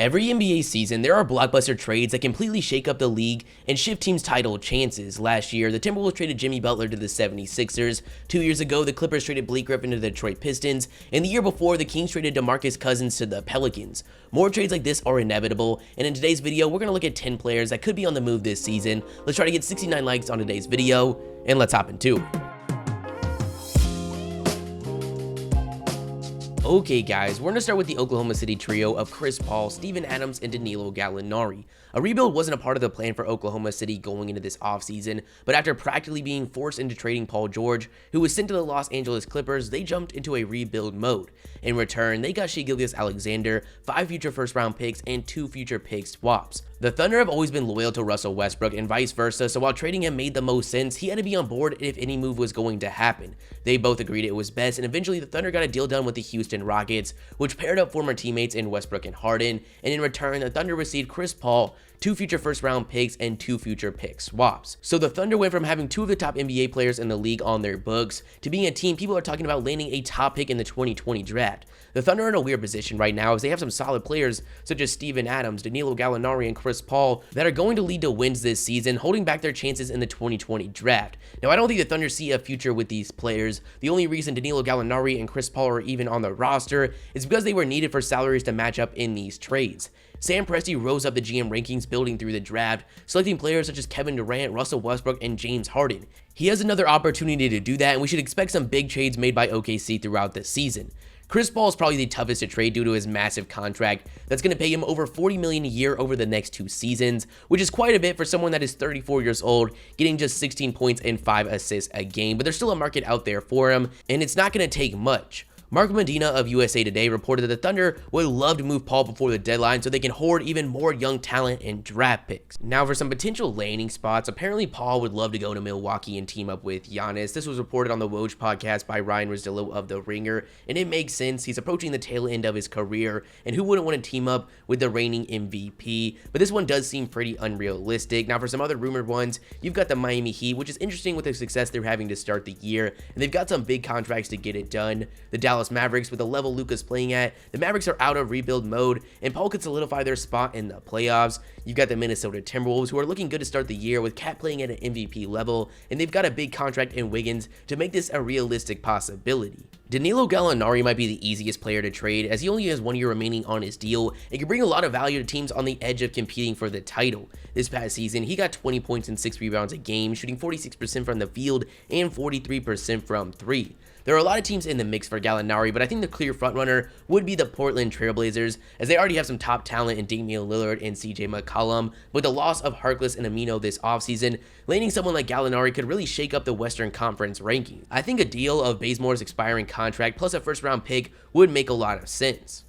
Every NBA season, there are blockbuster trades that completely shake up the league and shift teams' title chances. Last year, the Timberwolves traded Jimmy Butler to the 76ers. 2 years ago, the Clippers traded Blake Griffin to the Detroit Pistons. And the year before, the Kings traded DeMarcus Cousins to the Pelicans. More trades like this are inevitable, and in today's video, we're going to look at 10 players that could be on the move this season. Let's try to get 69 likes on today's video, and let's hop into it. Okay guys, we're going to start with the Oklahoma City trio of Chris Paul, Steven Adams, and Danilo Gallinari. A rebuild wasn't a part of the plan for Oklahoma City going into this offseason, but after practically being forced into trading Paul George, who was sent to the Los Angeles Clippers, they jumped into a rebuild mode. In return, they got Shai Gilgeous-Alexander, 5 future first-round picks, and 2 future pick swaps. The Thunder have always been loyal to Russell Westbrook and vice versa, so while trading him made the most sense, he had to be on board if any move was going to happen. They both agreed it was best, and eventually the Thunder got a deal done with the Houston Rockets, which paired up former teammates in Westbrook and Harden, and in return, the Thunder received Chris Paul, 2 future first-round picks, and 2 future pick swaps. So the Thunder went from having 2 of the top NBA players in the league on their books to being a team people are talking about landing a top pick in the 2020 draft. The Thunder are in a weird position right now as they have some solid players such as Steven Adams, Danilo Gallinari, and Chris Paul that are going to lead to wins this season, holding back their chances in the 2020 draft. Now, I don't think the Thunder see a future with these players. The only reason Danilo Gallinari and Chris Paul are even on the roster is because they were needed for salaries to match up in these trades. Sam Presti rose up the GM rankings building through the draft, selecting players such as Kevin Durant, Russell Westbrook, and James Harden. He has another opportunity to do that, and we should expect some big trades made by OKC throughout the season. Chris Paul is probably the toughest to trade due to his massive contract that's going to pay him over $40 million a year over the next 2 seasons, which is quite a bit for someone that is 34 years old, getting just 16 points and 5 assists a game, but there's still a market out there for him, and it's not going to take much. Mark Medina of USA Today reported that the Thunder would love to move Paul before the deadline so they can hoard even more young talent and draft picks. Now for some potential landing spots, apparently Paul would love to go to Milwaukee and team up with Giannis. This was reported on the Woj podcast by Ryan Russillo of The Ringer, and it makes sense. He's approaching the tail end of his career, and who wouldn't want to team up with the reigning MVP? But this one does seem pretty unrealistic. Now for some other rumored ones, you've got the Miami Heat, which is interesting with the success they're having to start the year, and they've got some big contracts to get it done. The Dallas Mavericks, with the level Luka's playing at, the Mavericks are out of rebuild mode, and Paul could solidify their spot in the playoffs. You've got the Minnesota Timberwolves, who are looking good to start the year with Cat playing at an MVP level, and they've got a big contract in Wiggins to make this a realistic possibility. Danilo Gallinari might be the easiest player to trade, as he only has 1 year remaining on his deal and can bring a lot of value to teams on the edge of competing for the title. This past season, he got 20 points and 6 rebounds a game, shooting 46% from the field and 43% from 3. There are a lot of teams in the mix for Gallinari, but I think the clear frontrunner would be the Portland Trailblazers, as they already have some top talent in Damian Lillard and CJ McCollum. With the loss of Harkless and Amino this offseason, landing someone like Gallinari could really shake up the Western Conference ranking. I think a deal of Bazemore's expiring contract plus a first-round pick would make a lot of sense.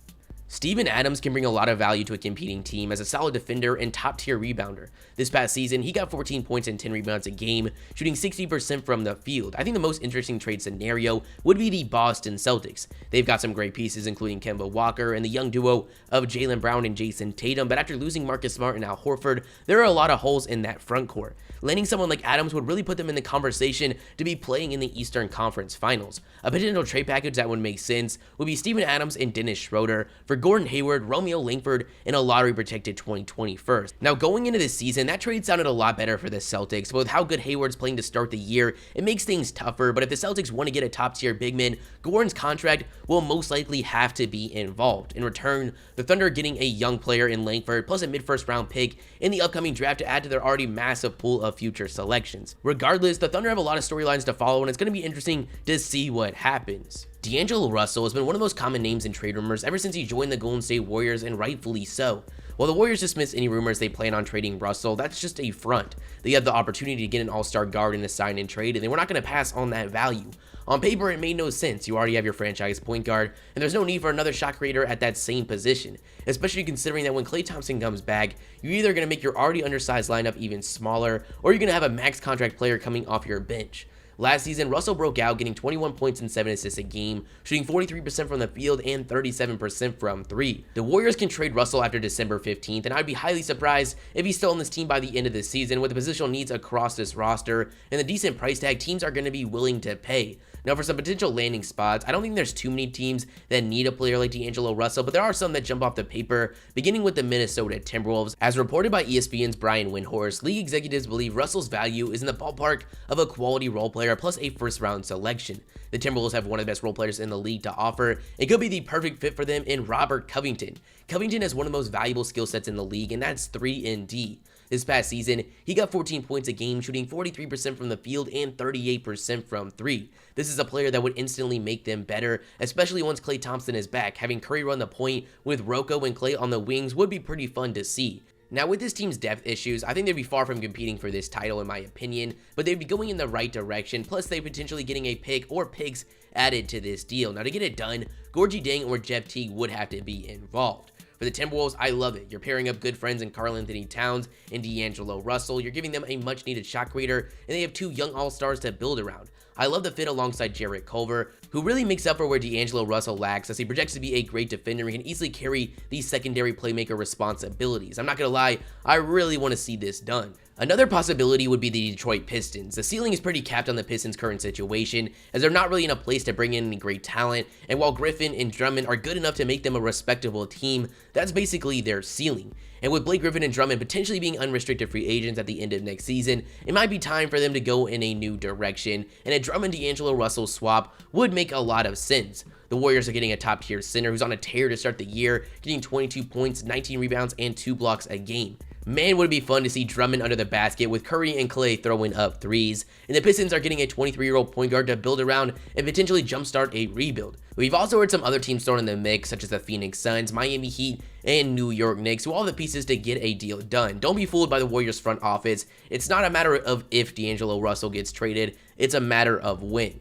Steven Adams can bring a lot of value to a competing team as a solid defender and top-tier rebounder. This past season, he got 14 points and 10 rebounds a game, shooting 60% from the field. I think the most interesting trade scenario would be the Boston Celtics. They've got some great pieces, including Kemba Walker and the young duo of Jaylen Brown and Jason Tatum, but after losing Marcus Smart and Al Horford, there are a lot of holes in that front court. Landing someone like Adams would really put them in the conversation to be playing in the Eastern Conference Finals. A potential trade package that would make sense would be Steven Adams and Dennis Schroeder for Gordon Hayward, Romeo Langford, and a lottery-protected 2020 first. Now, going into this season, that trade sounded a lot better for the Celtics, but with how good Hayward's playing to start the year, it makes things tougher, but if the Celtics want to get a top-tier big man, Gordon's contract will most likely have to be involved. In return, the Thunder are getting a young player in Langford, plus a mid-first round pick in the upcoming draft to add to their already massive pool of future selections. Regardless, the Thunder have a lot of storylines to follow, and it's going to be interesting to see what happens. DAngelo Russell has been one of the most common names in trade rumors ever since he joined the Golden State Warriors, and rightfully so. While the Warriors dismiss any rumors they plan on trading Russell, that's just a front. They have the opportunity to get an all-star guard in a sign and trade, and they were not going to pass on that value. On paper, it made no sense. You already have your franchise point guard, and there's no need for another shot creator at that same position, especially considering that when Klay Thompson comes back, you're either going to make your already undersized lineup even smaller, or you're going to have a max contract player coming off your bench. Last season, Russell broke out, getting 21 points and 7 assists a game, shooting 43% from the field and 37% from 3. The Warriors can trade Russell after December 15th, and I'd be highly surprised if he's still on this team by the end of the season. With the positional needs across this roster and the decent price tag, teams are going to be willing to pay. Now, for some potential landing spots, I don't think there's too many teams that need a player like DAngelo Russell, but there are some that jump off the paper, beginning with the Minnesota Timberwolves. As reported by ESPN's Brian Windhorst, league executives believe Russell's value is in the ballpark of a quality role player plus a first-round selection. The Timberwolves have one of the best role players in the league to offer. It could be the perfect fit for them in Robert Covington. Covington has one of the most valuable skill sets in the league, and that's 3-and-D. This past season, he got 14 points a game, shooting 43% from the field and 38% from 3. This is a player that would instantly make them better, especially once Klay Thompson is back. Having Curry run the point with Rocco and Klay on the wings would be pretty fun to see. Now, with this team's depth issues, I think they'd be far from competing for this title in my opinion, but they'd be going in the right direction, plus they're potentially getting a pick or picks added to this deal. Now, to get it done, Gorgui Dieng or Jeff Teague would have to be involved. For the Timberwolves, I love it. You're pairing up good friends in Karl-Anthony Towns and DAngelo Russell. You're giving them a much-needed shot creator, and they have 2 young all-stars to build around. I love the fit alongside Jarrett Culver, who really makes up for where DAngelo Russell lacks, as he projects to be a great defender and can easily carry these secondary playmaker responsibilities. I'm not going to lie, I really want to see this done. Another possibility would be the Detroit Pistons. The ceiling is pretty capped on the Pistons' current situation, as they're not really in a place to bring in any great talent, and while Griffin and Drummond are good enough to make them a respectable team, that's basically their ceiling. And with Blake Griffin and Drummond potentially being unrestricted free agents at the end of next season, it might be time for them to go in a new direction, and a Drummond-DeAngelo Russell swap would make a lot of sense. The Warriors are getting a top-tier center who's on a tear to start the year, getting 22 points, 19 rebounds, and 2 blocks a game. Man, would it be fun to see Drummond under the basket with Curry and Klay throwing up threes. And the Pistons are getting a 23-year-old point guard to build around and potentially jumpstart a rebuild. We've also heard some other teams thrown in the mix, such as the Phoenix Suns, Miami Heat, and New York Knicks, who all have the pieces to get a deal done. Don't be fooled by the Warriors front office. It's not a matter of if DAngelo Russell gets traded, it's a matter of when.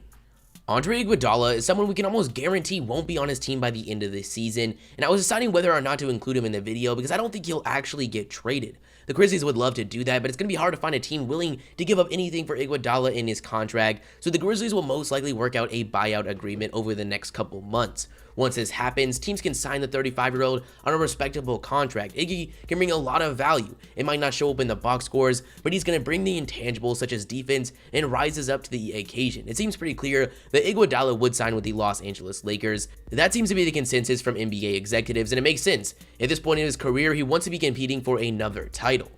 Andre Iguodala is someone we can almost guarantee won't be on his team by the end of this season, and I was deciding whether or not to include him in the video because I don't think he'll actually get traded. The Grizzlies would love to do that, but it's going to be hard to find a team willing to give up anything for Iguodala in his contract, so the Grizzlies will most likely work out a buyout agreement over the next couple months. Once this happens, teams can sign the 35-year-old on a respectable contract. Iggy can bring a lot of value. It might not show up in the box scores, but he's going to bring the intangibles such as defense and rises up to the occasion. It seems pretty clear that Iguodala would sign with the Los Angeles Lakers. That seems to be the consensus from NBA executives, and it makes sense. At this point in his career, he wants to be competing for another title.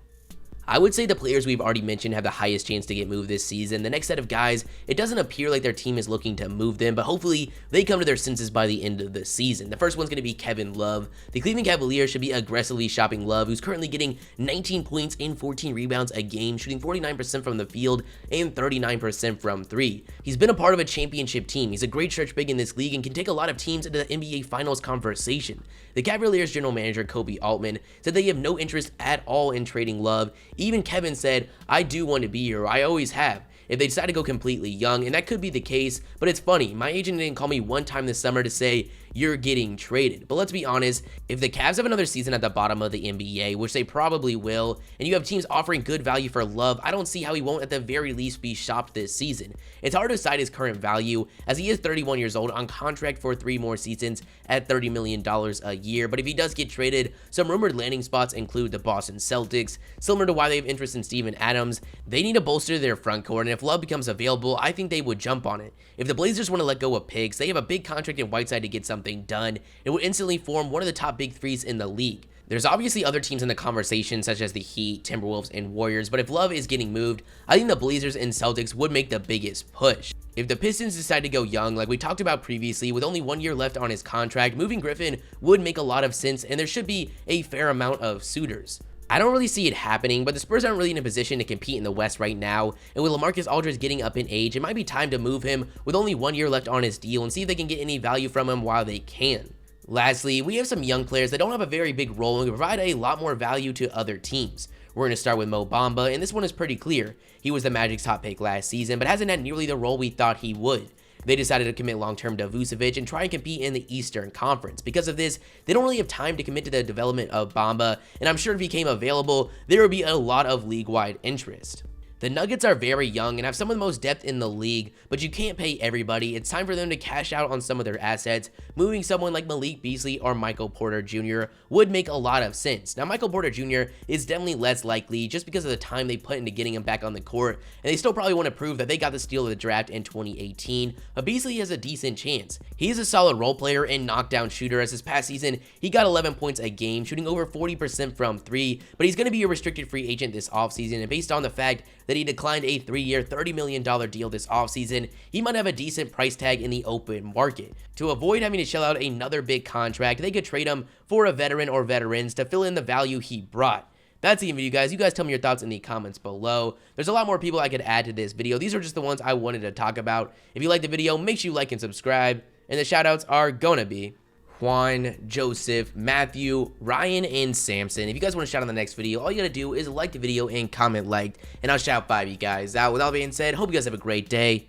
I would say the players we've already mentioned have the highest chance to get moved this season. The next set of guys, it doesn't appear like their team is looking to move them, but hopefully they come to their senses by the end of the season. The first one's going to be Kevin Love. The Cleveland Cavaliers should be aggressively shopping Love, who's currently getting 19 points and 14 rebounds a game, shooting 49% from the field and 39% from 3. He's been a part of a championship team. He's a great stretch big in this league and can take a lot of teams into the NBA Finals conversation. The Cavaliers general manager Kobe Altman said they have no interest at all in trading Love. Even Kevin said, "I do want to be here, I always have, if they decide to go completely young," and that could be the case, but it's funny, my agent didn't call me one time this summer to say, "You're getting traded." But let's be honest, if the Cavs have another season at the bottom of the NBA, which they probably will, and you have teams offering good value for Love, I don't see how he won't at the very least be shopped this season. It's hard to decide his current value, as he is 31 years old on contract for 3 more seasons at $30 million a year, but if he does get traded, some rumored landing spots include the Boston Celtics. Similar to why they have interest in Steven Adams, they need to bolster their front court, and if Love becomes available, I think they would jump on it. If the Blazers want to let go of picks, they have a big contract in Whiteside to get something done. It would instantly form one of the top big threes in the league. There's obviously other teams in the conversation, such as the Heat, Timberwolves, and Warriors, but if Love is getting moved, I think the Blazers and Celtics would make the biggest push. If the Pistons decide to go young, like we talked about previously, with only 1 year left on his contract, moving Griffin would make a lot of sense, and there should be a fair amount of suitors. I don't really see it happening, but the Spurs aren't really in a position to compete in the West right now, and with LaMarcus Aldridge getting up in age, it might be time to move him with only 1 year left on his deal and see if they can get any value from him while they can. Lastly, we have some young players that don't have a very big role and can provide a lot more value to other teams. We're going to start with Mo Bamba, and this one is pretty clear. He was the Magic's top pick last season, but hasn't had nearly the role we thought he would. They decided to commit long-term to Vucevic and try and compete in the Eastern Conference. Because of this, they don't really have time to commit to the development of Bamba, and I'm sure if he came available, there would be a lot of league-wide interest. The Nuggets are very young and have some of the most depth in the league, but you can't pay everybody. It's time for them to cash out on some of their assets. Moving someone like Malik Beasley or Michael Porter Jr. would make a lot of sense. Now, Michael Porter Jr. is definitely less likely just because of the time they put into getting him back on the court, and they still probably want to prove that they got the steal of the draft in 2018, but Beasley has a decent chance. He's a solid role player and knockdown shooter, as this past season, he got 11 points a game, shooting over 40% from 3, but he's going to be a restricted free agent this offseason, and based on the fact that he declined a 3-year, $30 million deal this offseason, he might have a decent price tag in the open market. To avoid having to shell out another big contract, they could trade him for a veteran or veterans to fill in the value he brought. That's the video, guys. You guys tell me your thoughts in the comments below. There's a lot more people I could add to this video. These are just the ones I wanted to talk about. If you liked the video, make sure you like and subscribe. And the shoutouts are gonna be Juan, Joseph, Matthew, Ryan, and Samson. If you guys want to shout out in the next video, all you gotta do is like the video and comment liked, and I'll shout 5 of you guys out. With all that being said, hope you guys have a great day,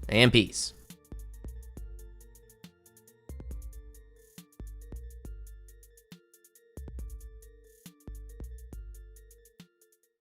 and peace.